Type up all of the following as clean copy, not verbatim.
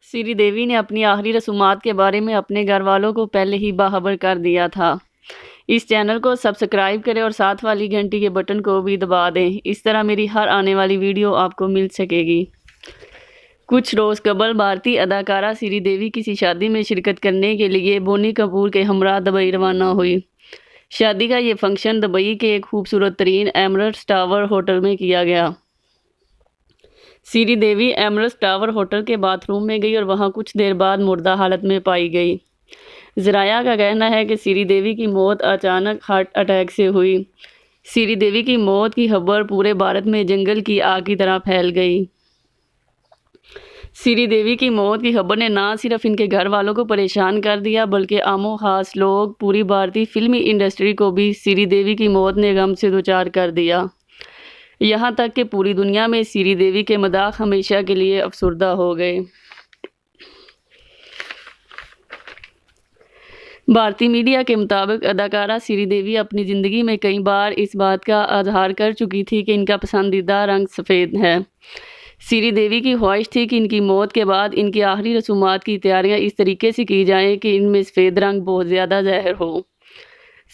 سری دیوی نے اپنی آخری رسومات کے بارے میں اپنے گھر والوں کو پہلے ہی باخبر کر دیا تھا۔ اس چینل کو سبسکرائب کریں اور ساتھ والی گھنٹی کے بٹن کو بھی دبا دیں، اس طرح میری ہر آنے والی ویڈیو آپ کو مل سکے گی۔ کچھ روز قبل بھارتی اداکارہ سری دیوی کسی شادی میں شرکت کرنے کے لیے بونی کپور کے ہمراہ دبئی روانہ ہوئی۔ شادی کا یہ فنکشن دبئی کے ایک خوبصورت ترین ایمریٹس ٹاور ہوٹل میں کیا گیا۔ Sri Devi Emirates tower hotel کے باتھ روم میں گئی اور وہاں کچھ دیر بعد مردہ حالت میں پائی گئی۔ ذرائع کا کہنا ہے کہ سری دیوی کی موت اچانک ہارٹ اٹیک سے ہوئی۔ سری دیوی کی موت کی خبر پورے بھارت میں جنگل کی آگ کی طرح پھیل گئی۔ سری دیوی کی موت کی خبر نے نہ صرف ان کے گھر والوں کو پریشان کر دیا بلکہ عام و خاص لوگ، پوری بھارتی فلمی انڈسٹری کو بھی سری دیوی کی موت نے غم سے دوچار کر دیا۔ یہاں تک کہ پوری دنیا میں سری دیوی کے مداح ہمیشہ کے لیے افسردہ ہو گئے۔ بھارتی میڈیا کے مطابق اداکارہ سری دیوی اپنی زندگی میں کئی بار اس بات کا اظہار کر چکی تھی کہ ان کا پسندیدہ رنگ سفید ہے۔ سری دیوی کی خواہش تھی کہ ان کی موت کے بعد ان کی آخری رسومات کی تیاریاں اس طریقے سے کی جائیں کہ ان میں سفید رنگ بہت زیادہ ظاہر ہو۔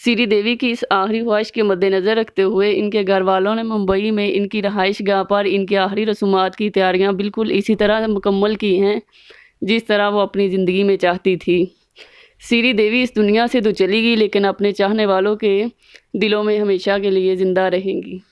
سری دیوی کی اس آخری خواہش کے مد نظر رکھتے ہوئے ان کے گھر والوں نے ممبئی میں ان کی رہائش گاہ پر ان کی آخری رسومات کی تیاریاں بالکل اسی طرح مکمل کی ہیں جس طرح وہ اپنی زندگی میں چاہتی تھی۔ سری دیوی اس دنیا سے تو چلی گئی لیکن اپنے چاہنے والوں کے دلوں میں ہمیشہ کے لیے زندہ رہیں گی۔